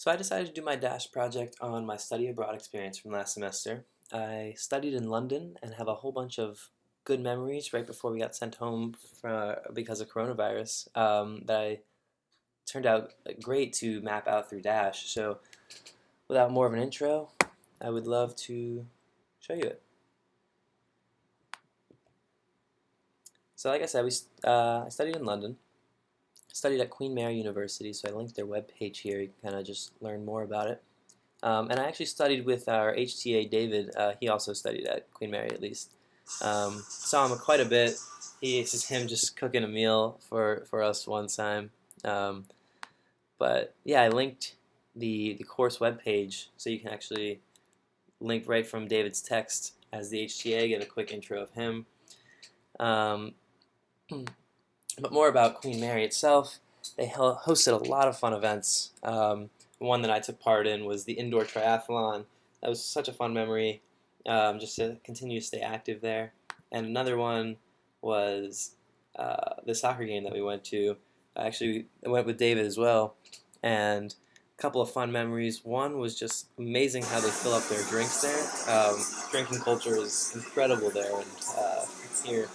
So I decided to do my Dash project on my study abroad experience from last semester. I studied in London and have a whole bunch of good memories right before we got sent home because of coronavirus that I turned out great to map out through Dash. So without more of an intro, I would love to show you it. So like I said, I studied in London. Studied at Queen Mary University, so I linked their webpage here. You can kind of just learn more about it. And I actually studied with our HTA David. He also studied at Queen Mary, at least. Saw him quite a bit. This is him just cooking a meal for us one time. Um, but yeah, I linked the course webpage so you can actually link right from David's text as the HTA, get a quick intro of him. Um, but more about Queen Mary itself. They hosted a lot of fun events. One that I took part in was the indoor triathlon. That was such a fun memory, just to continue to stay active there. And another one was the soccer game that we went to. I went with David as well, and a couple of fun memories. One was just amazing how they fill up their drinks there. Drinking culture is incredible there, and here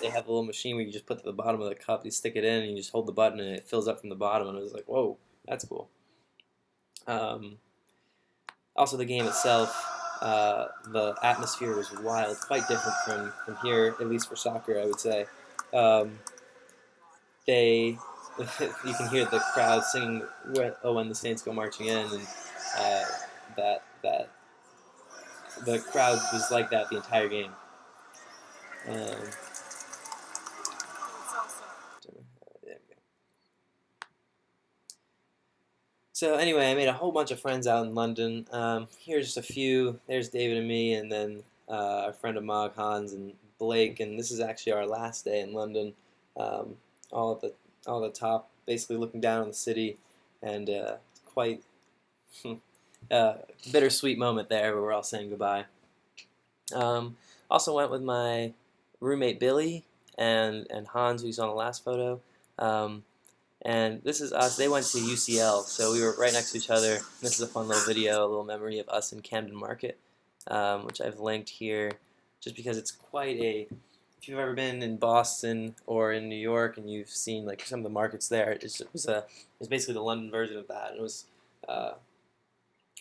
they have a little machine where you just put to the bottom of the cup, you stick it in, and you just hold the button, and it fills up from the bottom. And it was like, whoa, that's cool. Um, Also, the game itself, the atmosphere was wild, quite different from here, at least for soccer, I would say. Um, they, you can hear the crowd singing "Oh, when the Saints go marching in," and that the crowd was like that the entire game. Um, So anyway, I made a whole bunch of friends out in London. Here's just a few. There's David and me, and then our friend of Mog, Hans, and Blake. And this is actually our last day in London. Um, all at the top, basically looking down on the city, and quite bittersweet moment there where we're all saying goodbye. Also went with my roommate Billy and Hans, who's on the last photo. Um, and this is us. They went to UCL, so we were right next to each other. This is a fun little video, a little memory of us in Camden Market, which I've linked here, just because it's quite a. If you've ever been in Boston or in New York and you've seen like some of the markets there, it's basically the London version of that, and it was uh,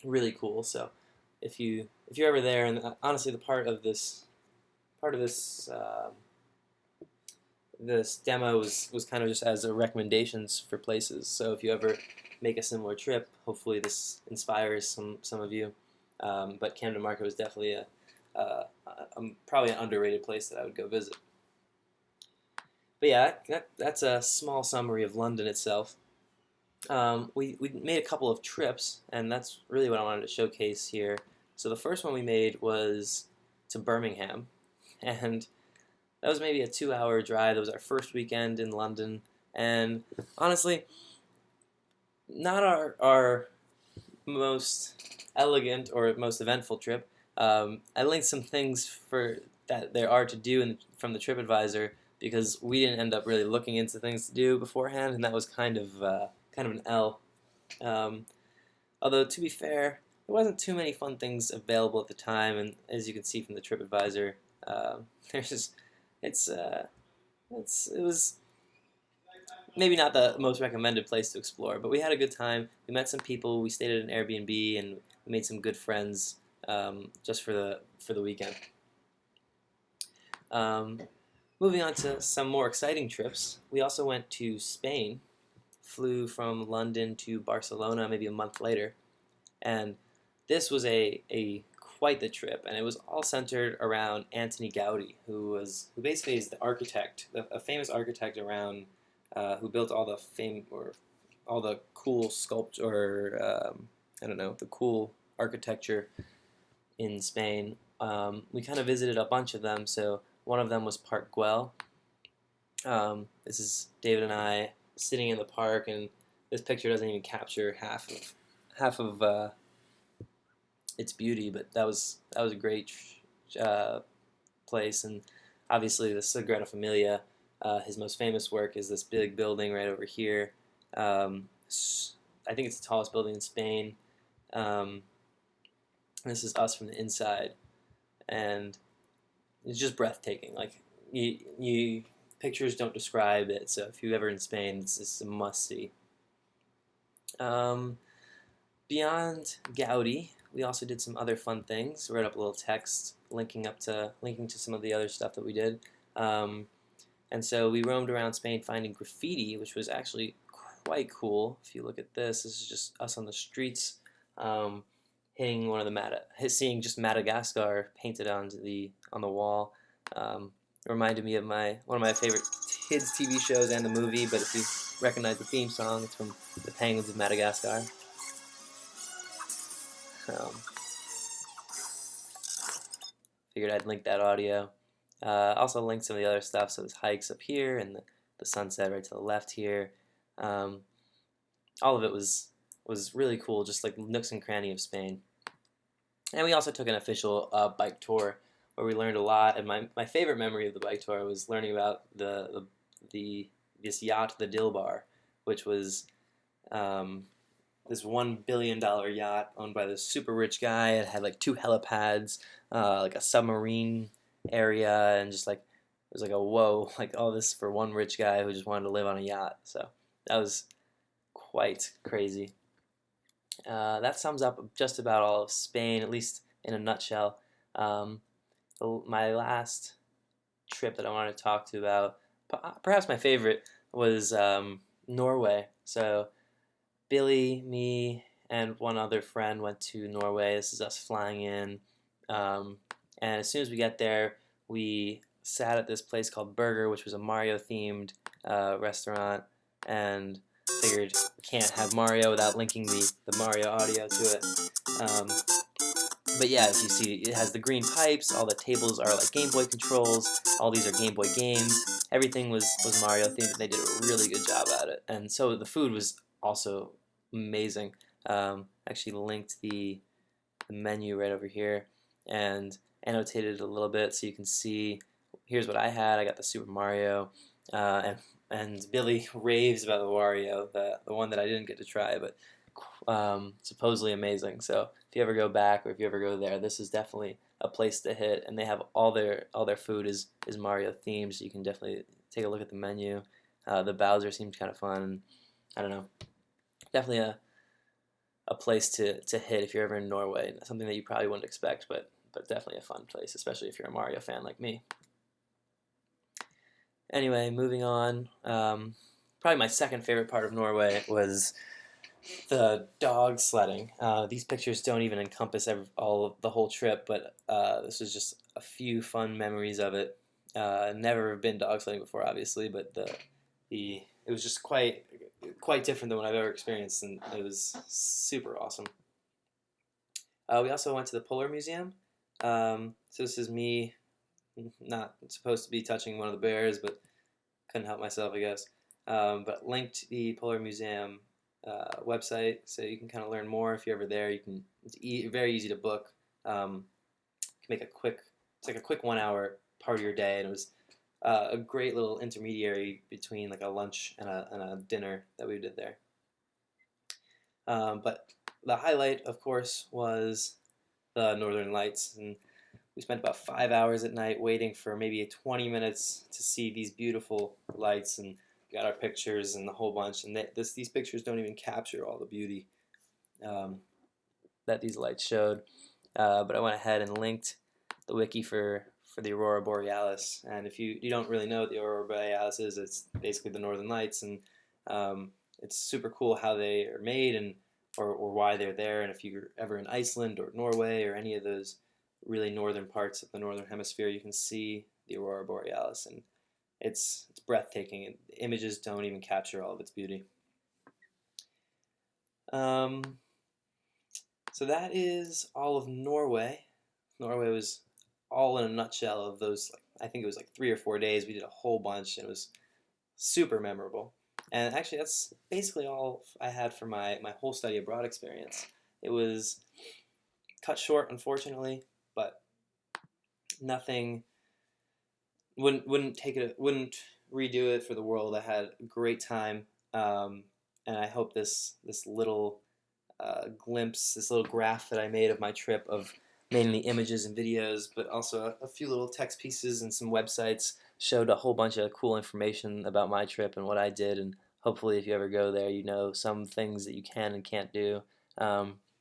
really cool. So if you're ever there, and honestly, the part of this demo was kind of just as a recommendations for places. So if you ever make a similar trip, hopefully this inspires some of you. But Camden Market was definitely probably an underrated place that I would go visit. But yeah, that's a small summary of London itself. We made a couple of trips, and that's really what I wanted to showcase here. So the first one we made was to Birmingham, and that was maybe a 2-hour drive. That was our first weekend in London, and honestly, not our most elegant or most eventful trip. I linked some things for that there are to do from the TripAdvisor because we didn't end up really looking into things to do beforehand, and that was kind of an L. Um, Although to be fair, there wasn't too many fun things available at the time, and as you can see from the TripAdvisor, there's it was maybe not the most recommended place to explore, but we had a good time. We met some people. We stayed at an Airbnb, and we made some good friends just for the weekend. Um, Moving on to some more exciting trips, we also went to Spain. Flew from London to Barcelona maybe a month later, and this was a quite the trip, and it was all centered around Antoni Gaudi, who basically is the architect, a famous architect around who built all the all the cool sculpture, I don't know, the cool architecture in Spain. We kind of visited a bunch of them. So one of them was Park Güell. This is David and I sitting in the park, and this picture doesn't even capture half of its beauty, but that was a great place. And obviously the Sagrada Familia, his most famous work is this big building right over here. I think it's the tallest building in Spain. This is us from the inside, and it's just breathtaking. Like you pictures don't describe it. So if you're ever in Spain, it's a must see. Um, Beyond Gaudi, we also did some other fun things. Wrote up a little text linking to some of the other stuff that we did. Um, and so we roamed around Spain finding graffiti, which was actually quite cool. If you look at this is just us on the streets, hitting seeing just Madagascar painted on the wall. It reminded me of one of my favorite kids TV shows and the movie. But if you recognize the theme song, it's from The Penguins of Madagascar. Figured I'd link that audio. Also linked some of the other stuff. So there's hikes up here and the sunset right to the left here. All of it was really cool, just like nooks and cranny of Spain. And we also took an official bike tour where we learned a lot. And my favorite memory of the bike tour was learning about this yacht, the Dilbar, which was this $1 billion yacht owned by this super rich guy. It had like 2 helipads, like a submarine area, and just like it was like a whoa, like all this for one rich guy who just wanted to live on a yacht. So that was quite crazy. That sums up just about all of Spain, at least in a nutshell. My last trip that I wanted to talk to about, perhaps my favorite, was Norway. So Billy, me, and one other friend went to Norway. This is us flying in. And as soon as we get there, we sat at this place called Burger, which was a Mario-themed restaurant, and figured can't have Mario without linking the Mario audio to it. But yeah, as you see, it has the green pipes. All the tables are like Game Boy controls. All these are Game Boy games. Everything was Mario themed, and they did a really good job at it. And so the food was also amazing. Actually linked the menu right over here and annotated it a little bit so you can see. Here's what I had. I got the Super Mario, and Billy raves about the Wario, the one that I didn't get to try, but supposedly amazing. So if you ever go back or if you ever go there, this is definitely a place to hit. And they have all their food is Mario themed, so you can definitely take a look at the menu. The Bowser seemed kind of fun. I don't know, definitely a place to hit if you're ever in Norway. Something that you probably wouldn't expect, but definitely a fun place, especially if you're a Mario fan like me. Anyway, moving on. Probably my second favorite part of Norway was the dog sledding. These pictures don't even encompass all of the whole trip, but this was just a few fun memories of it. Never been dog sledding before, obviously, but it was just quite different than what I've ever experienced, and it was super awesome. We also went to the Polar Museum. So this is me, not supposed to be touching one of the bears, but couldn't help myself, I guess. But linked the Polar Museum website, so you can kind of learn more if you're ever there. It's very easy to book. Make it's like a quick 1 hour part of your day, and it was a great little intermediary between like a lunch and a dinner that we did there. But the highlight, of course, was the Northern Lights, and we spent about 5 hours at night waiting for maybe 20 minutes to see these beautiful lights, and got our pictures and the whole bunch. And these pictures don't even capture all the beauty that these lights showed. But I went ahead and linked the wiki for the Aurora Borealis. And if you don't really know what the Aurora Borealis is, it's basically the Northern Lights, and it's super cool how they are made and or why they're there. And if you're ever in Iceland or Norway or any of those really northern parts of the northern hemisphere, you can see the Aurora Borealis, and it's breathtaking. And images don't even capture all of its beauty. So that is all of Norway. Norway was all in a nutshell of those. I think it was like 3 or 4 days. We did a whole bunch, and it was super memorable. And actually, that's basically all I had for my whole study abroad experience. It was cut short, unfortunately, but nothing. Wouldn't redo it for the world. I had a great time. and I hope this little glimpse, this little graph that I made of my trip of mainly images and videos, but also a few little text pieces and some websites showed a whole bunch of cool information about my trip and what I did. And hopefully, if you ever go there, you know some things that you can and can't do.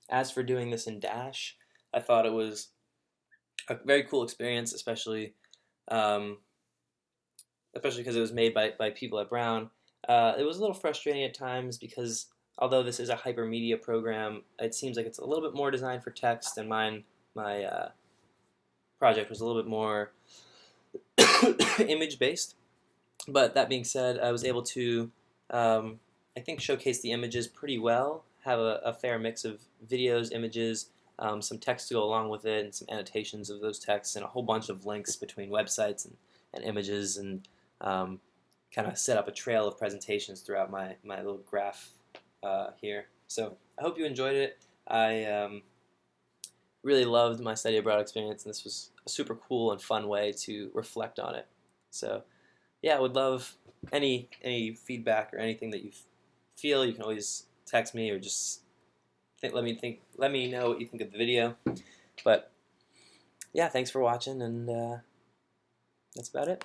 As for doing this in Dash, I thought it was a very cool experience, um, especially because it was made by people at Brown. It was a little frustrating at times because although this is a hypermedia program, it seems like it's a little bit more designed for text, and my project was a little bit more image based. But that being said, I was able to, I think, showcase the images pretty well, have a fair mix of videos, images, some text to go along with it, and some annotations of those texts, and a whole bunch of links between websites and images, and kind of set up a trail of presentations throughout my little graph here. So I hope you enjoyed it. I really loved my study abroad experience, and this was a super cool and fun way to reflect on it. So yeah, I would love any feedback or anything that you feel. You can always text me or just let me know what you think of the video. But yeah, thanks for watching, and that's about it.